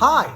Hi.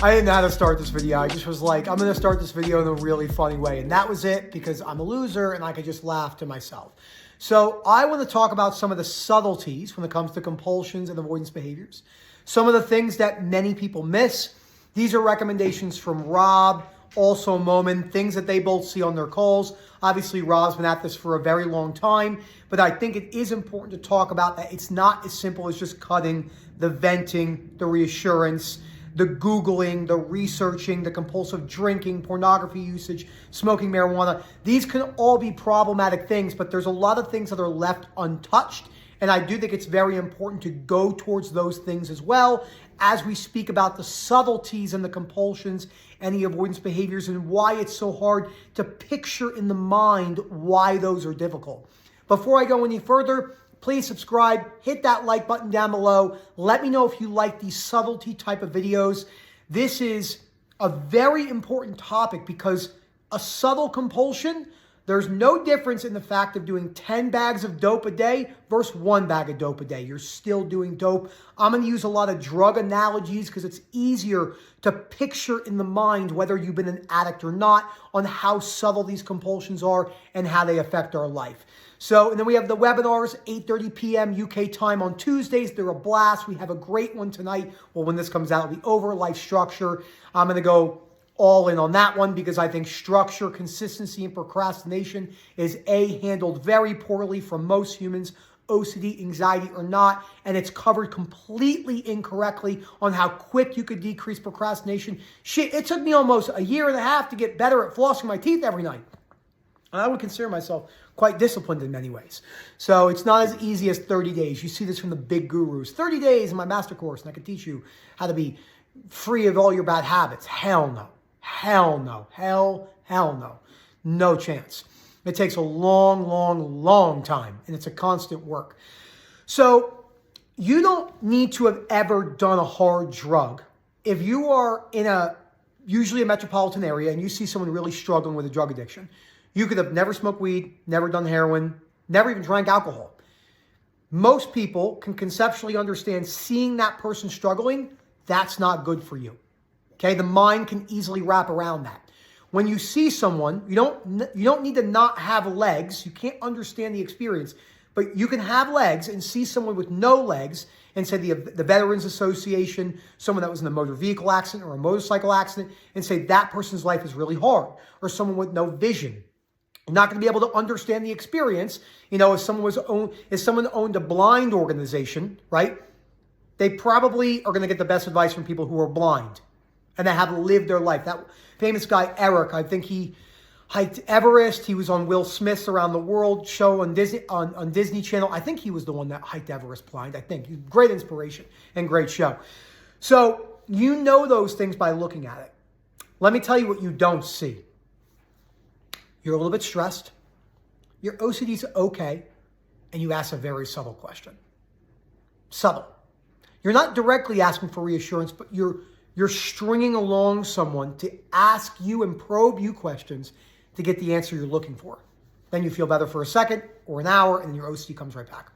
I didn't know how to start this video. I just was like, I'm going to start this video in a really funny way. And that was it, because I'm a loser and I could just laugh to myself. So I want to talk about some of the subtleties when it comes to compulsions and avoidance behaviors. Some of the things that many people miss. These are recommendations from Rob, also Momin, things that they both see on their calls. Obviously, Rob's been at this for a very long time, but I think it is important to talk about that it's not as simple as just cutting, the venting, the reassurance, the Googling, the researching, the compulsive drinking, pornography usage, smoking marijuana. These can all be problematic things, but there's a lot of things that are left untouched. And I do think it's very important to go towards those things as well as we speak about the subtleties and the compulsions and the avoidance behaviors and why it's so hard to picture in the mind why those are difficult. Before I go any further, please subscribe, hit that like button down below. Let me know if you like these subtlety type of videos. This is a very important topic because a subtle compulsion, there's no difference in the fact of doing 10 bags of dope a day versus 1 bag of dope a day. You're still doing dope. I'm going to use a lot of drug analogies because it's easier to picture in the mind whether you've been an addict or not on how subtle these compulsions are and how they affect our life. So, and then we have the webinars, 8:30 p.m. UK time on Tuesdays. They're a blast. We have a great one tonight. Well, when this comes out, it'll be over life structure. I'm going to go all in on that one because I think structure, consistency, and procrastination is handled very poorly for most humans, OCD, anxiety, or not, and it's covered completely incorrectly on how quick you could decrease procrastination. Shit, it took me almost a year and a half to get better at flossing my teeth every night. And I would consider myself quite disciplined in many ways. So it's not as easy as 30 days. You see this from the big gurus. 30 days in my master course, and I can teach you how to be free of all your bad habits. Hell no. Hell no. Hell no. No chance. It takes a long time, and it's a constant work. So you don't need to have ever done a hard drug. If you are in usually a metropolitan area and you see someone really struggling with a drug addiction, you could have never smoked weed, never done heroin, never even drank alcohol. Most people can conceptually understand seeing that person struggling, that's not good for you. Okay, the mind can easily wrap around that. When you see someone, you don't need to not have legs. You can't understand the experience, but you can have legs and see someone with no legs and say the Veterans Association, someone that was in a motor vehicle accident or a motorcycle accident, and say that person's life is really hard, or someone with no vision. You're not going to be able to understand the experience. You know, if someone owned a blind organization, right? They probably are going to get the best advice from people who are blind and that have lived their life. That famous guy, Eric, I think he hiked Everest. He was on Will Smith's Around the World show on Disney Channel. I think he was the one that hiked Everest blind. I think. Great inspiration and great show. So you know those things by looking at it. Let me tell you what you don't see. You're a little bit stressed. Your OCD's okay. And you ask a very subtle question. Subtle. You're not directly asking for reassurance, but you're stringing along someone to ask you and probe you questions to get the answer you're looking for. Then you feel better for a second or an hour, and then your OCD comes right back.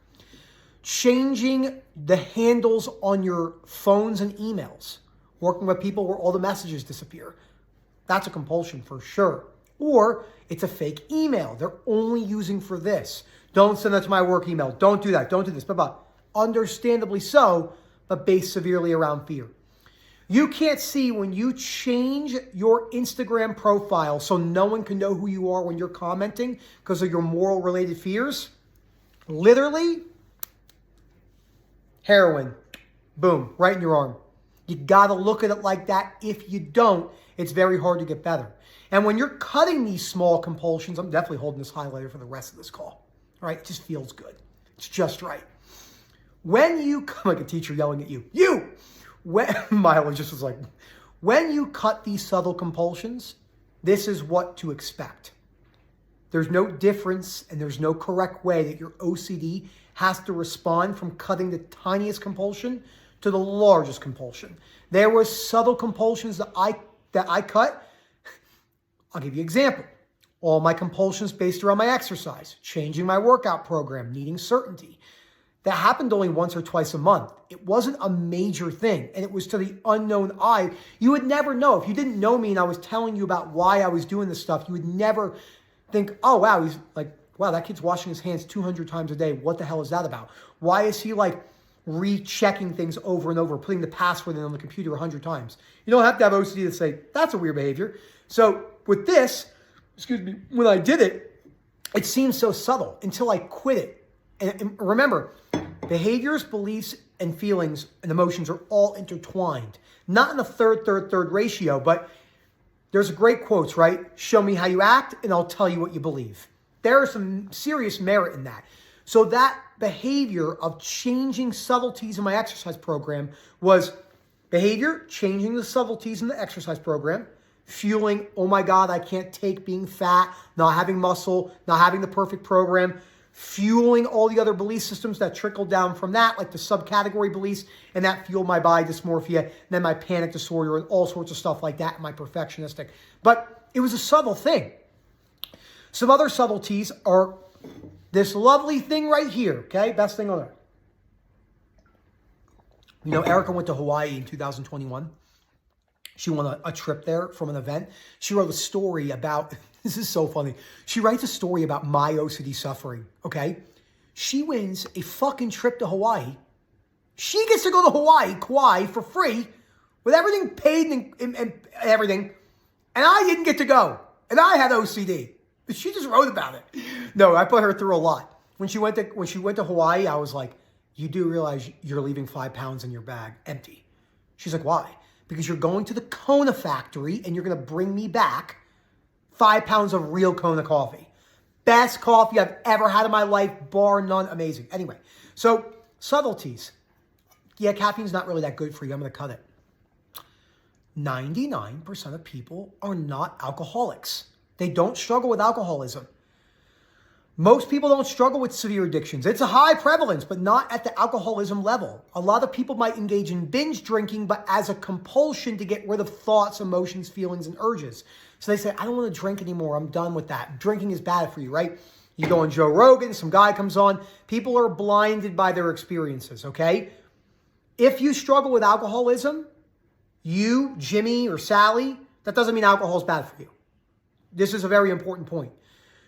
Changing the handles on your phones and emails. Working with people where all the messages disappear. That's a compulsion for sure. Or it's a fake email. They're only using for this. Don't send that to my work email. Don't do that. Don't do this. Blah. Understandably so, but based severely around fear. You can't see when you change your Instagram profile so no one can know who you are when you're commenting because of your moral related fears. Literally, heroin. Boom, right in your arm. You got to look at it like that. If you don't, it's very hard to get better. And when you're cutting these small compulsions, I'm definitely holding this highlighter for the rest of this call. All right, it just feels good. It's just right. When you, like a teacher yelling at you, Milo just was like, when you cut these subtle compulsions, this is what to expect. There's no difference and there's no correct way that your OCD has to respond from cutting the tiniest compulsion to the largest compulsion. There were subtle compulsions that I cut. I'll give you an example. All my compulsions based around my exercise, changing my workout program, needing certainty. that happened only once or twice a month. It wasn't a major thing, and it was to the unknown eye. You would never know. If you didn't know me and I was telling you about why I was doing this stuff, you would never think, oh, wow, he's like, wow, that kid's washing his hands 200 times a day. What the hell is that about? Why is he like rechecking things over and over, putting the password in on the computer 100 times? You don't have to have OCD to say, that's a weird behavior. So with this, when I did it, it seemed so subtle until I quit it. And remember, behaviors, beliefs, and feelings and emotions are all intertwined. Not in a third ratio, but there's great quotes, right? Show me how you act and I'll tell you what you believe. There is some serious merit in that. So that behavior of changing subtleties in my exercise program was behavior, changing the subtleties in the exercise program, fueling, oh my God, I can't take being fat, not having muscle, not having the perfect program, fueling all the other belief systems that trickle down from that, like the subcategory beliefs, and that fueled my body dysmorphia, and then my panic disorder, and all sorts of stuff like that, and my perfectionistic. But it was a subtle thing. Some other subtleties are this lovely thing right here, okay? Best thing on earth. You know, Erica went to Hawaii in 2021. She won a trip there from an event. She wrote a story about, this is so funny. She writes a story about my OCD suffering, okay? She wins a fucking trip to Hawaii. She gets to go to Hawaii, Kauai, for free, with everything paid and everything. And I didn't get to go. And I had OCD. She just wrote about it. No, I put her through a lot. When she went to Hawaii, I was like, you do realize you're leaving 5 pounds in your bag empty. She's like, why? Because you're going to the Kona factory and you're going to bring me back 5 pounds of real Kona coffee. Best coffee I've ever had in my life, bar none. Amazing. Anyway, so subtleties. Yeah, caffeine's not really that good for you. I'm going to cut it. 99% of people are not alcoholics. They don't struggle with alcoholism. Most people don't struggle with severe addictions. It's a high prevalence, but not at the alcoholism level. A lot of people might engage in binge drinking, but as a compulsion to get rid of thoughts, emotions, feelings, and urges. So they say, I don't want to drink anymore. I'm done with that. Drinking is bad for you, right? You go on Joe Rogan, some guy comes on. People are blinded by their experiences, okay? If you struggle with alcoholism, you, Jimmy, or Sally, that doesn't mean alcohol is bad for you. This is a very important point.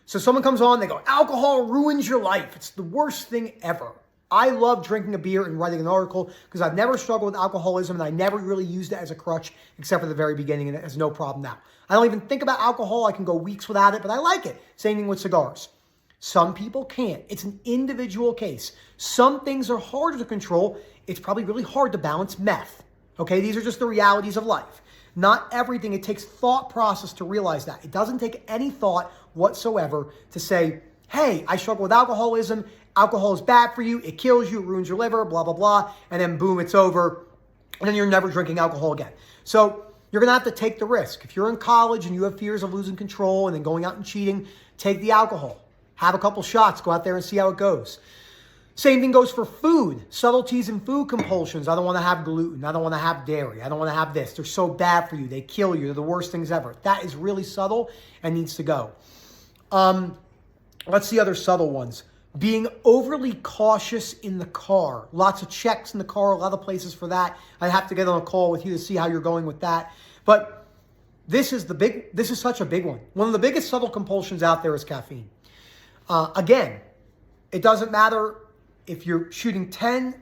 So someone comes on, they go, alcohol ruins your life. It's the worst thing ever. I love drinking a beer and writing an article because I've never struggled with alcoholism and I never really used it as a crutch except for the very beginning, and it has no problem now. I don't even think about alcohol. I can go weeks without it, but I like it. Same thing with cigars. Some people can't. It's an individual case. Some things are harder to control. It's probably really hard to balance meth. Okay, these are just the realities of life. Not everything. It takes thought process to realize that. It doesn't take any thought whatsoever to say, hey, I struggle with alcoholism. Alcohol is bad for you. It kills you. It ruins your liver, blah, blah, blah. And then boom, it's over. And then you're never drinking alcohol again. So you're going to have to take the risk. If you're in college and you have fears of losing control and then going out and cheating, take the alcohol. Have a couple shots. Go out there and see how it goes. Same thing goes for food. Subtleties in food compulsions. I don't want to have gluten. I don't want to have dairy. I don't want to have this. They're so bad for you. They kill you. They're the worst things ever. That is really subtle and needs to go. Let's see other subtle ones. Being overly cautious in the car. Lots of checks in the car. A lot of places for that. I have to get on a call with you to see how you're going with that. But this is such a big one. One of the biggest subtle compulsions out there is caffeine. Again, it doesn't matter if you're shooting 10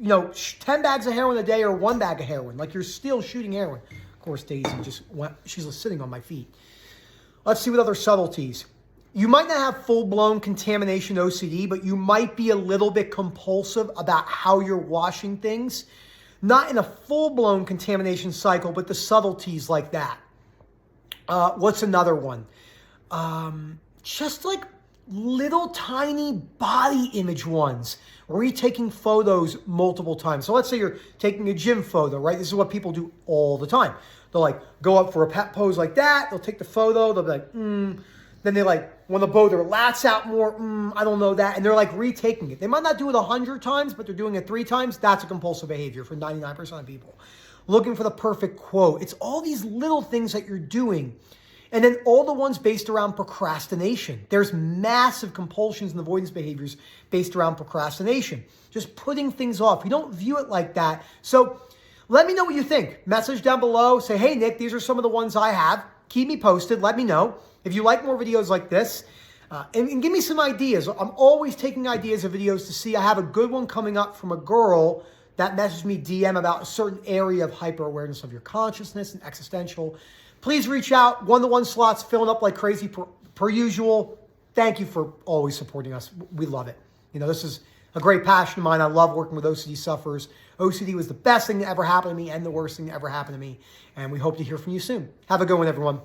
bags of heroin a day or 1 bag of heroin, like you're still shooting heroin. Of course, Daisy she's sitting on my feet. Let's see what other subtleties. You might not have full-blown contamination OCD, but you might be a little bit compulsive about how you're washing things. Not in a full-blown contamination cycle, but the subtleties like that. What's another one? Just like little tiny body image ones where you're taking photos multiple times. So let's say you're taking a gym photo, right? This is what people do all the time. They'll like go up for a pose like that. They'll take the photo. They'll be like, Then they like want to blow their lats out more. I don't know that. And they're like retaking it. They might not do it 100 times, but they're doing it 3 times. That's a compulsive behavior for 99% of people. Looking for the perfect quote. It's all these little things that you're doing. And then all the ones based around procrastination. There's massive compulsions and avoidance behaviors based around procrastination. Just putting things off. We don't view it like that. So let me know what you think. Message down below. Say, hey, Nick, these are some of the ones I have. Keep me posted. Let me know. If you like more videos like this, and give me some ideas. I'm always taking ideas of videos to see. I have a good one coming up from a girl that messaged me DM about a certain area of hyper-awareness of your consciousness and existential. Please reach out. One-to-one slots filling up like crazy per usual. Thank you for always supporting us. We love it. You know, this is a great passion of mine. I love working with OCD sufferers. OCD was the best thing that ever happened to me and the worst thing that ever happened to me. And we hope to hear from you soon. Have a good one, everyone.